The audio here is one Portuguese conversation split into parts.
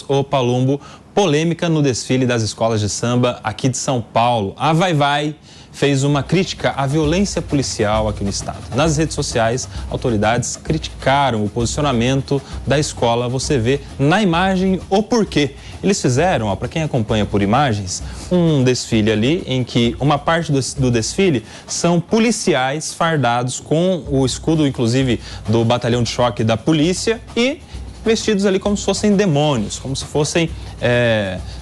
O Palumbo, polêmica no desfile das escolas de samba aqui de São Paulo. A Vai Vai fez uma crítica à violência policial aqui no estado. Nas redes sociais, autoridades criticaram o posicionamento da escola. Você vê na imagem o porquê. Eles fizeram, para quem acompanha por imagens, um desfile ali em que uma parte do desfile são policiais fardados com o escudo, inclusive, do batalhão de choque da polícia e vestidos ali como se fossem demônios, como se fossem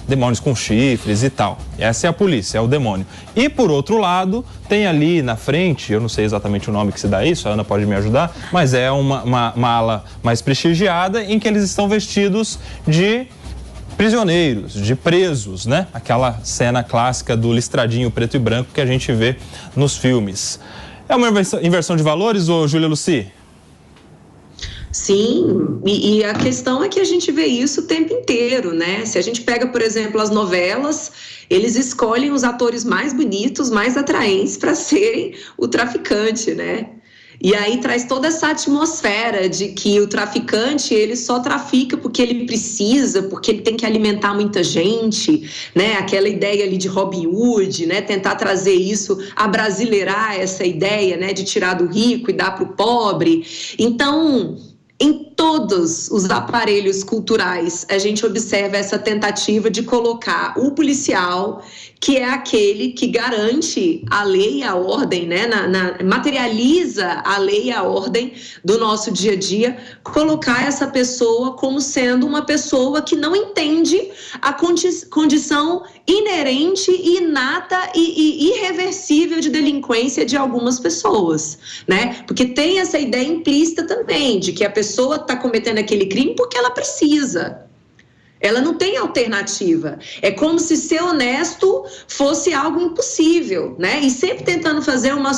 demônios com chifres e tal. Essa é a polícia, é o demônio. E por outro lado, tem ali na frente, eu não sei exatamente o nome que se dá isso, a Ana pode me ajudar, mas é uma ala mais prestigiada em que eles estão vestidos de prisioneiros, de presos, né? Aquela cena clássica do listradinho preto e branco que a gente vê nos filmes. É uma inversão de valores, ô Júlia Lucy? Sim, e a questão é que a gente vê isso o tempo inteiro, né? Se a gente pega, por exemplo, as novelas, eles escolhem os atores mais bonitos, mais atraentes para serem o traficante, né? E aí traz toda essa atmosfera de que o traficante, ele só trafica porque ele precisa, porque ele tem que alimentar muita gente, né? Aquela ideia ali de Robin Hood, né? Tentar trazer isso, abrasileirar essa ideia, né? De tirar do rico e dar para o pobre. Então, em todos os aparelhos culturais, a gente observa essa tentativa de colocar o policial, que é aquele que garante a lei e a ordem, né? Materializa a lei e a ordem do nosso dia a dia, colocar essa pessoa como sendo uma pessoa que não entende a condição inerente, inata e irreversível de delinquência de algumas pessoas, né? Porque tem essa ideia implícita também de que a pessoa está cometendo aquele crime porque ela precisa. Ela não tem alternativa. É como se ser honesto fosse algo impossível, né? E sempre tentando fazer uma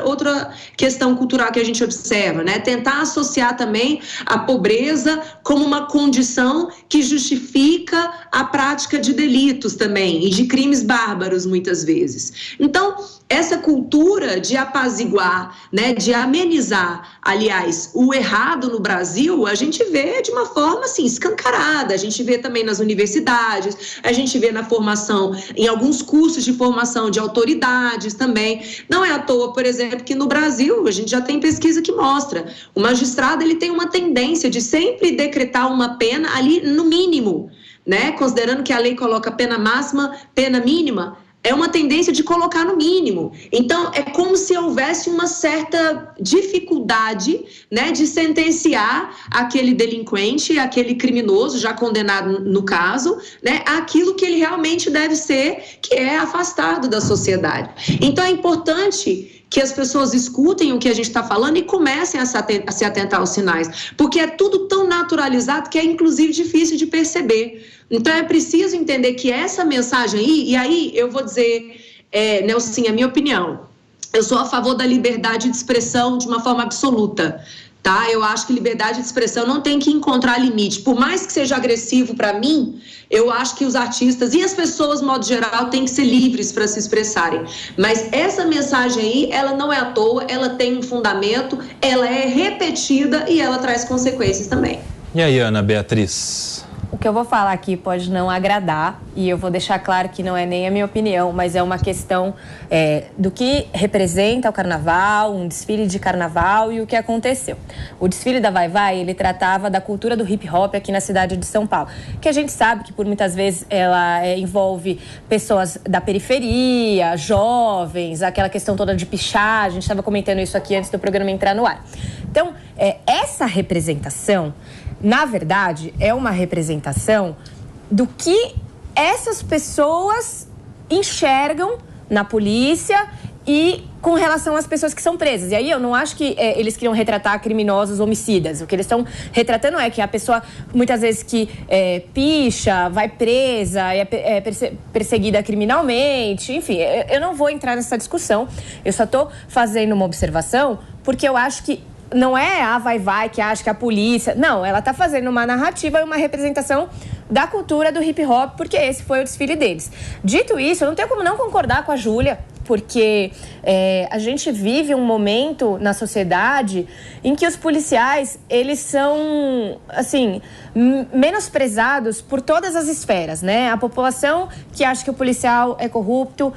outra questão cultural que a gente observa, né? Tentar associar também a pobreza como uma condição que justifica a prática de delitos também e de crimes bárbaros muitas vezes. Então, essa cultura de apaziguar, né, de amenizar, aliás, o errado no Brasil, a gente vê de uma forma assim escancarada. A gente vê também nas universidades, a gente vê na formação, em alguns cursos de formação de autoridades também. Não é à toa, por exemplo, que no Brasil a gente já tem pesquisa que mostra, o magistrado ele tem uma tendência de sempre decretar uma pena ali no mínimo, né? Considerando que a lei coloca pena máxima, pena mínima, é uma tendência de colocar no mínimo. Então, é como se houvesse uma certa dificuldade, né, de sentenciar aquele delinquente, aquele criminoso, já condenado no caso, né, aquilo que ele realmente deve ser, que é afastado da sociedade. Então, é importante que as pessoas escutem o que a gente está falando e comecem a se atentar aos sinais, porque é tudo tão naturalizado que é, inclusive, difícil de perceber. Então, é preciso entender que essa mensagem aí, e aí eu vou dizer, Nelson, a minha opinião, eu sou a favor da liberdade de expressão de uma forma absoluta, tá? Eu acho que liberdade de expressão não tem que encontrar limite. Por mais que seja agressivo para mim, eu acho que os artistas e as pessoas, de modo geral, têm que ser livres para se expressarem. Mas essa mensagem aí, ela não é à toa, ela tem um fundamento, ela é repetida e ela traz consequências também. E aí, Ana Beatriz? O que eu vou falar aqui pode não agradar e eu vou deixar claro que não é nem a minha opinião, mas é uma questão do que representa o carnaval, um desfile de carnaval e o que aconteceu. O desfile da Vai Vai, ele tratava da cultura do hip hop aqui na cidade de São Paulo, que a gente sabe que por muitas vezes ela envolve pessoas da periferia, jovens, aquela questão toda de pichar, a gente estava comentando isso aqui antes do programa entrar no ar. Então, essa representação, na verdade, é uma representação do que essas pessoas enxergam na polícia e com relação às pessoas que são presas. E aí eu não acho que eles queriam retratar criminosos homicidas. O que eles estão retratando é que a pessoa, muitas vezes, que picha, vai presa, é perseguida criminalmente. Enfim, eu não vou entrar nessa discussão. Eu só estou fazendo uma observação porque eu acho que não é a Vai Vai que acha que a polícia... Não, ela está fazendo uma narrativa e uma representação da cultura do hip hop, porque esse foi o desfile deles. Dito isso, eu não tenho como não concordar com a Júlia. porque a gente vive um momento na sociedade em que os policiais, eles são, assim, menosprezados por todas as esferas, né? A população que acha que o policial é corrupto,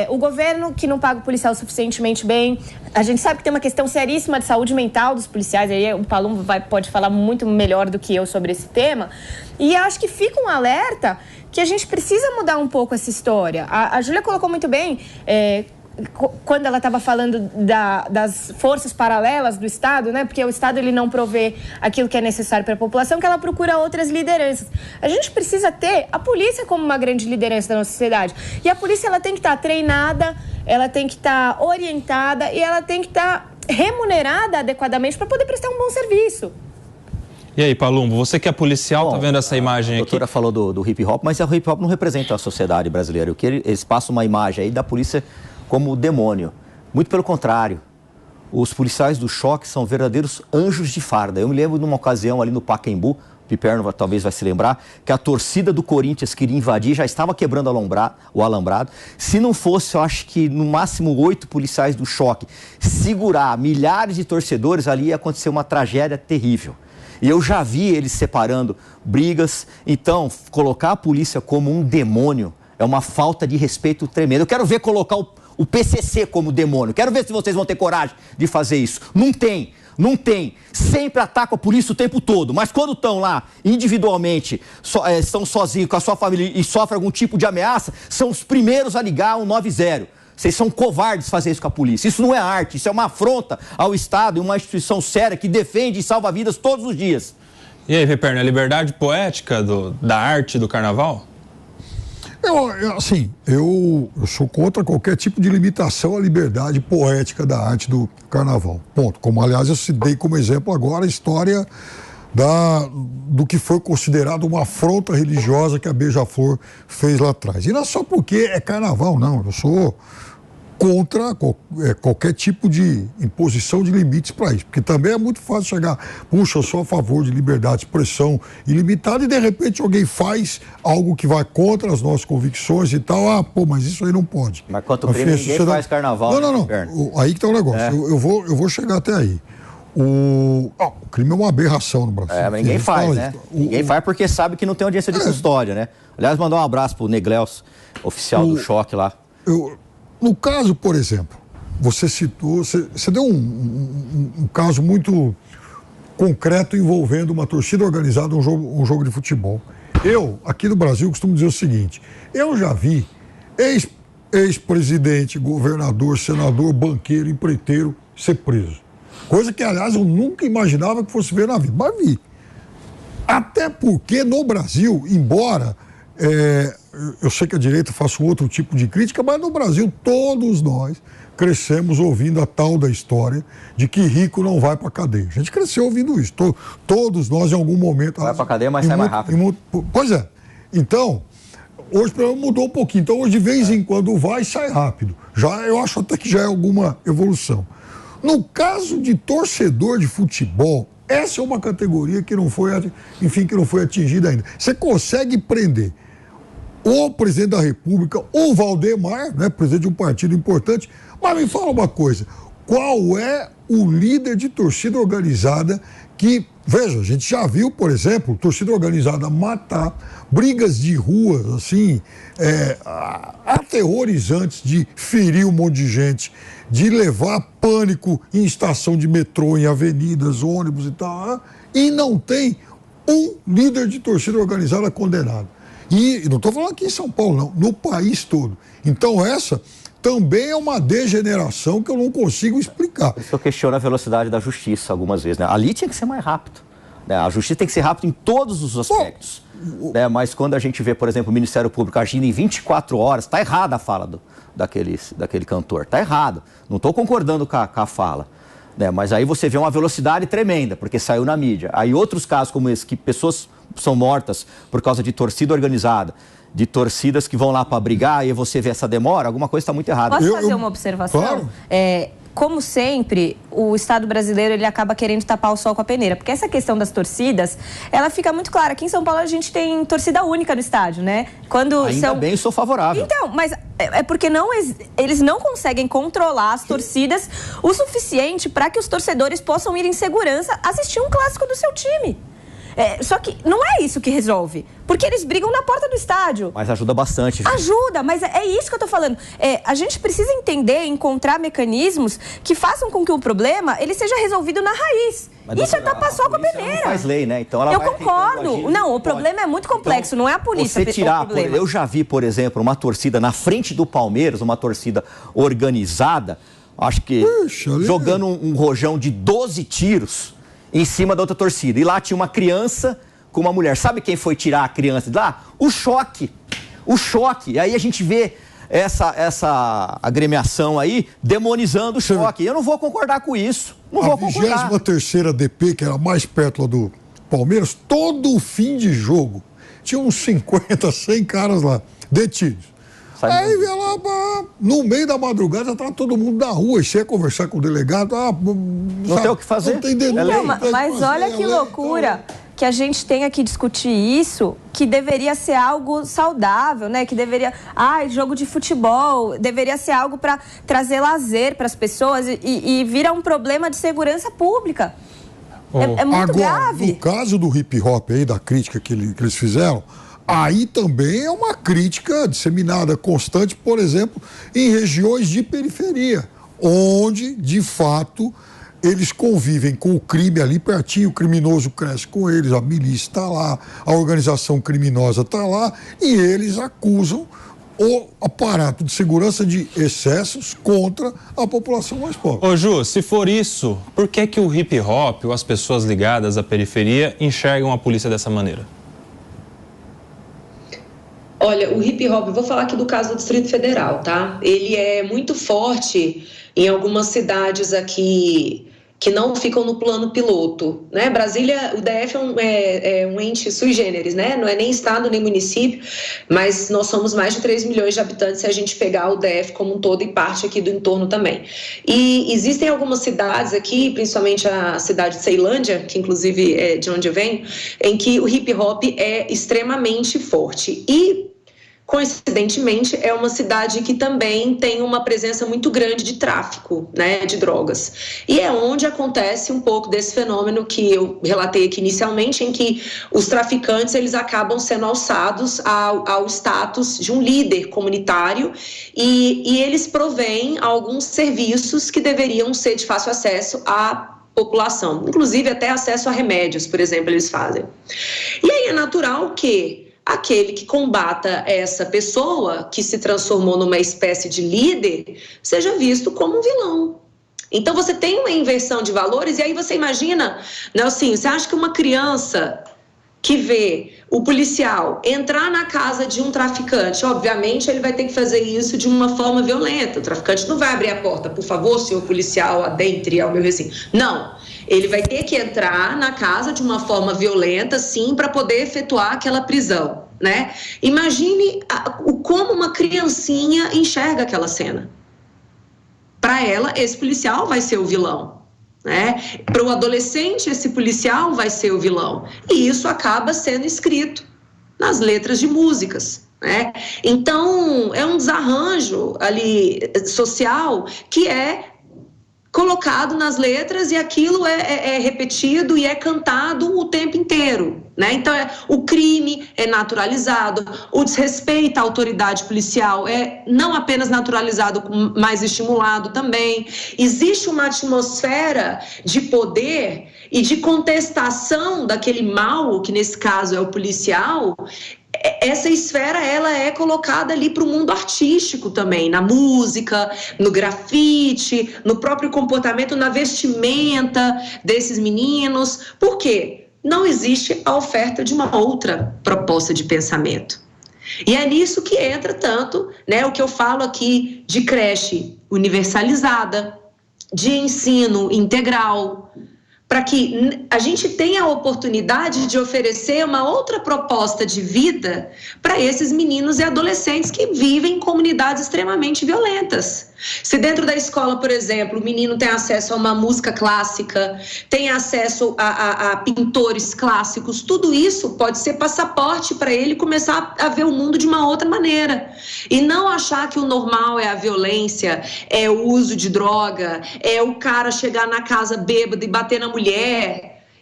o governo que não paga o policial suficientemente bem. A gente sabe que tem uma questão seríssima de saúde mental dos policiais, aí o Palumbo pode falar muito melhor do que eu sobre esse tema, e acho que fica um alerta que a gente precisa mudar um pouco essa história. A Júlia colocou muito bem, quando ela estava falando das forças paralelas do Estado, né? Porque o Estado ele não provê aquilo que é necessário para a população, que ela procura outras lideranças. A gente precisa ter a polícia como uma grande liderança da nossa sociedade. E a polícia ela tem que estar treinada, ela tem que estar orientada e ela tem que estar remunerada adequadamente para poder prestar um bom serviço. E aí, Palumbo, você que é policial, tá vendo essa imagem aqui? A doutora falou do hip hop, mas o hip hop não representa a sociedade brasileira. O que eles passam uma imagem aí da polícia como demônio. Muito pelo contrário. Os policiais do choque são verdadeiros anjos de farda. Eu me lembro de uma ocasião ali no Pacaembu, o Piperno talvez vai se lembrar, que a torcida do Corinthians queria invadir, já estava quebrando o alambrado. Se não fosse, eu acho que no máximo 8 policiais do choque segurar milhares de torcedores, ali ia acontecer uma tragédia terrível. E eu já vi eles separando brigas. Então, colocar a polícia como um demônio é uma falta de respeito tremenda. Eu quero ver colocar o PCC como demônio. Quero ver se vocês vão ter coragem de fazer isso. Não tem. Não tem. Sempre atacam a polícia o tempo todo. Mas quando estão lá individualmente, estão sozinhos com a sua família e sofrem algum tipo de ameaça, são os primeiros a ligar 190. Vocês são covardes fazer isso com a polícia. Isso não é arte, isso é uma afronta ao Estado e uma instituição séria que defende e salva vidas todos os dias. E aí, Piperno, a liberdade poética da arte do carnaval? Eu sou contra qualquer tipo de limitação à liberdade poética da arte do carnaval. Ponto. Como, aliás, eu citei como exemplo agora a história do que foi considerado uma afronta religiosa que a Beija-Flor fez lá atrás. E não é só porque é carnaval, não. Eu sou contra qualquer tipo de imposição de limites para isso. Porque também é muito fácil chegar, puxa, eu sou a favor de liberdade de expressão ilimitada e de repente alguém faz algo que vai contra as nossas convicções e tal. Mas isso aí não pode. Mas quanto crime ninguém faz carnaval. Não. Aí que tá o negócio. Eu vou chegar até aí. O crime é uma aberração no Brasil. Mas ninguém faz, né? Ninguém faz porque sabe que não tem audiência de custódia, né? Aliás, mandar um abraço pro Negléus, oficial do choque lá. No caso, por exemplo, você citou, você deu um caso muito concreto envolvendo uma torcida organizada, um jogo de futebol. Eu, aqui no Brasil, costumo dizer o seguinte, eu já vi ex-presidente, governador, senador, banqueiro, empreiteiro ser preso. Coisa que, aliás, eu nunca imaginava que fosse ver na vida, mas vi. Até porque no Brasil, embora eu sei que a direita faça um outro tipo de crítica, mas no Brasil todos nós crescemos ouvindo a tal da história de que rico não vai para a cadeia. A gente cresceu ouvindo isso. Todos nós, em algum momento... Vai para a cadeia, mas sai mais rápido. Pois é. Então, hoje o problema mudou um pouquinho. Então, hoje, de vez em quando, vai e sai rápido. Eu acho até que já é alguma evolução. No caso de torcedor de futebol, essa é uma categoria que não foi atingida ainda. Você consegue prender o presidente da República, o Valdemar, né, presidente de um partido importante, mas me fala uma coisa, qual é o líder de torcida organizada que, veja, a gente já viu, por exemplo, torcida organizada matar, brigas de rua, assim, aterrorizantes de ferir um monte de gente, de levar pânico em estação de metrô, em avenidas, ônibus e tal, e não tem um líder de torcida organizada condenado. E não estou falando aqui em São Paulo, não, no país todo. Então essa também é uma degeneração que eu não consigo explicar. Isso eu questiono a velocidade da justiça algumas vezes, né? Ali tinha que ser mais rápido. Né? A justiça tem que ser rápida em todos os aspectos. Né? Mas quando a gente vê, por exemplo, o Ministério Público agindo em 24 horas, está errada a fala daquele cantor, está errado. Não estou concordando com a fala. Né? Mas aí você vê uma velocidade tremenda, porque saiu na mídia. Aí outros casos como esse, que pessoas são mortas por causa de torcida organizada, de torcidas que vão lá para brigar e você vê essa demora, alguma coisa está muito errada. Posso fazer uma observação? Claro. Como sempre, o Estado brasileiro ele acaba querendo tapar o sol com a peneira, porque essa questão das torcidas, ela fica muito clara. Aqui em São Paulo a gente tem torcida única no estádio, né? Ainda bem, eu sou favorável. Então, mas é porque eles não conseguem controlar as torcidas o suficiente para que os torcedores possam ir em segurança assistir um clássico do seu time. Só que não é isso que resolve, porque eles brigam na porta do estádio. Mas ajuda bastante. Ajuda, mas é isso que eu tô falando. A gente precisa entender, encontrar mecanismos que façam com que o problema ele seja resolvido na raiz. Mas isso é tapar sol com a peneira. Não faz lei, né? Então ela eu concordo. Não, o problema é muito complexo, não é a polícia. Você tirar, eu já vi, por exemplo, uma torcida na frente do Palmeiras, uma torcida organizada, acho que jogando um rojão de 12 tiros em cima da outra torcida. E lá tinha uma criança com uma mulher. Sabe quem foi tirar a criança de lá? O choque. E aí a gente vê essa agremiação aí demonizando o choque. Eu não vou concordar com isso. Não vou concordar. A 23ª DP, que era mais perto lá do Palmeiras, todo fim de jogo tinha uns 50, 100 caras lá, detidos. Aí vê lá, no meio da madrugada, já tá todo mundo na rua. E você ia conversar com o delegado, não tem o que fazer. Não tem denúncia, mas olha que loucura que a gente tenha que discutir isso, que deveria ser algo saudável, né? Que deveria... jogo de futebol, deveria ser algo para trazer lazer para as pessoas e vira um problema de segurança pública. É muito grave. No caso do hip hop aí, da crítica que eles fizeram, aí também é uma crítica disseminada, constante, por exemplo, em regiões de periferia, onde, de fato, eles convivem com o crime ali pertinho, o criminoso cresce com eles, a milícia está lá, a organização criminosa está lá, e eles acusam o aparato de segurança de excessos contra a população mais pobre. Ô Ju, se for isso, por que o hip hop ou as pessoas ligadas à periferia enxergam a polícia dessa maneira? Olha, o hip hop, vou falar aqui do caso do Distrito Federal, tá? Ele é muito forte em algumas cidades aqui que não ficam no plano piloto, né? Brasília, o DF é um ente sui generis, né? Não é nem estado nem município, mas nós somos mais de 3 milhões de habitantes se a gente pegar o DF como um todo e parte aqui do entorno também. E existem algumas cidades aqui, principalmente a cidade de Ceilândia, que inclusive é de onde eu venho, em que o hip hop é extremamente forte. E coincidentemente, é uma cidade que também tem uma presença muito grande de tráfico, né, de drogas. E é onde acontece um pouco desse fenômeno que eu relatei aqui inicialmente, em que os traficantes eles acabam sendo alçados ao status de um líder comunitário e eles provêm alguns serviços que deveriam ser de fácil acesso à população. Inclusive até acesso a remédios, por exemplo, eles fazem. E aí é natural que aquele que combata essa pessoa, que se transformou numa espécie de líder, seja visto como um vilão. Então você tem uma inversão de valores e aí você imagina, Nelson, você acha que uma criança que vê o policial entrar na casa de um traficante, obviamente ele vai ter que fazer isso de uma forma violenta. O traficante não vai abrir a porta, por favor, senhor policial, adentre ao meu recinto. Não, ele vai ter que entrar na casa de uma forma violenta, sim, para poder efetuar aquela prisão, né? Imagine como uma criancinha enxerga aquela cena. Para ela, esse policial vai ser o vilão. Né? Para o adolescente, esse policial vai ser o vilão. E isso acaba sendo escrito nas letras de músicas. Né? Então, é um desarranjo ali social que é colocado nas letras e aquilo é repetido e é cantado o tempo inteiro. Né? Então, o crime é naturalizado, o desrespeito à autoridade policial é não apenas naturalizado, mas estimulado também. Existe uma atmosfera de poder e de contestação daquele mal, que nesse caso é o policial. Essa esfera ela é colocada ali para o mundo artístico também, na música, no grafite, no próprio comportamento, na vestimenta desses meninos. Por quê? Não existe a oferta de uma outra proposta de pensamento. E é nisso que entra tanto, né, o que eu falo aqui de creche universalizada, de ensino integral, para que a gente tenha a oportunidade de oferecer uma outra proposta de vida para esses meninos e adolescentes que vivem em comunidades extremamente violentas. Se dentro da escola, por exemplo, o menino tem acesso a uma música clássica, tem acesso a pintores clássicos, tudo isso pode ser passaporte para ele começar a ver o mundo de uma outra maneira. E não achar que o normal é a violência, é o uso de droga, é o cara chegar na casa bêbado e bater na mulher.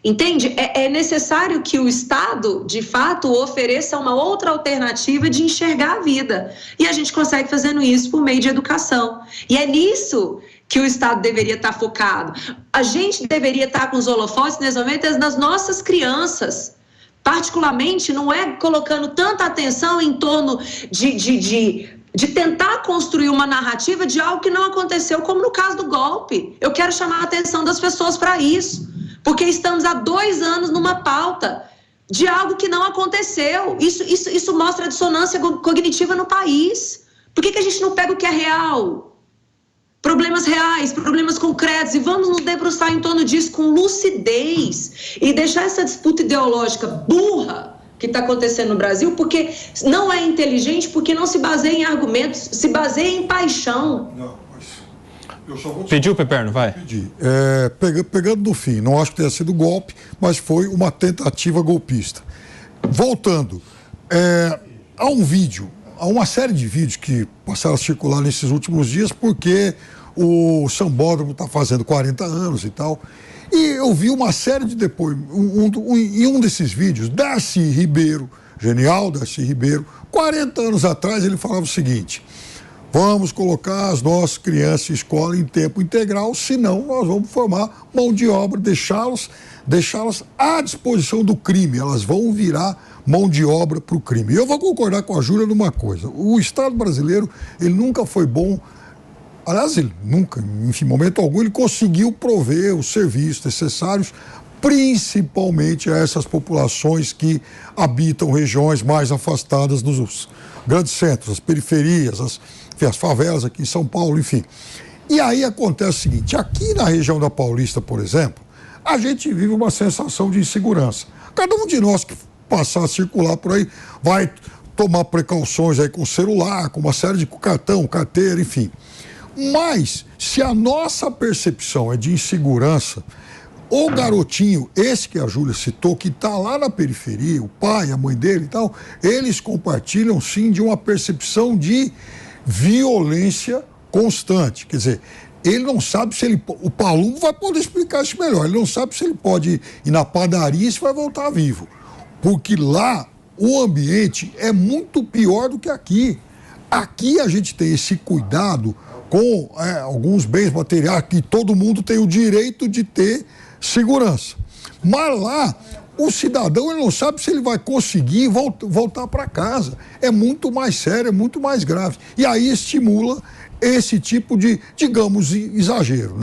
Entende? É necessário que o Estado, de fato, ofereça uma outra alternativa de enxergar a vida. E a gente consegue fazendo isso por meio de educação. E é nisso que o Estado deveria estar focado. A gente deveria estar com os holofotes, nesse momento, nas nossas crianças. Particularmente, não é colocando tanta atenção em torno de tentar construir uma narrativa de algo que não aconteceu, como no caso do golpe. Eu quero chamar a atenção das pessoas para isso. Porque estamos há 2 anos numa pauta de algo que não aconteceu. Isso mostra a dissonância cognitiva no país. Por que a gente não pega o que é real? Problemas reais, problemas concretos, e vamos nos debruçar em torno disso com lucidez e deixar essa disputa ideológica burra que está acontecendo no Brasil, porque não é inteligente, porque não se baseia em argumentos, se baseia em paixão. Não. Eu só vou Pediu, Peperno, vai. Pegando do fim, não acho que tenha sido golpe, mas foi uma tentativa golpista. Voltando, há uma série de vídeos que passaram a circular nesses últimos dias, porque o Sambódromo está fazendo 40 anos e tal, e eu vi uma série de depoimentos, em um desses vídeos, Darcy Ribeiro, genial Darcy Ribeiro, 40 anos atrás ele falava o seguinte: vamos colocar as nossas crianças em escola em tempo integral, senão nós vamos formar mão de obra, deixá-las à disposição do crime, elas vão virar mão de obra para o crime. E eu vou concordar com a Júlia numa coisa: o Estado brasileiro, ele nunca foi bom, aliás, ele nunca, em momento algum, ele conseguiu prover os serviços necessários, principalmente a essas populações que habitam regiões mais afastadas dos grandes centros, as periferias, as favelas aqui em São Paulo, enfim. E aí acontece o seguinte: aqui na região da Paulista, por exemplo, a gente vive uma sensação de insegurança. Cada um de nós que passar a circular por aí vai tomar precauções aí com o celular, com uma série de cartão, carteira, enfim. Mas, se a nossa percepção é de insegurança, o garotinho, esse que a Júlia citou, que está lá na periferia, o pai, a mãe dele e tal, eles compartilham sim de uma percepção de violência constante. Quer dizer, ele não sabe se ele... O Paulo vai poder explicar isso melhor. Ele não sabe se ele pode ir na padaria e se vai voltar vivo. Porque lá o ambiente é muito pior do que aqui. Aqui a gente tem esse cuidado com alguns bens materiais que todo mundo tem o direito de ter segurança. Mas lá, o cidadão, ele não sabe se ele vai conseguir voltar para casa. É muito mais sério, é muito mais grave. E aí estimula esse tipo de, digamos, exagero, né?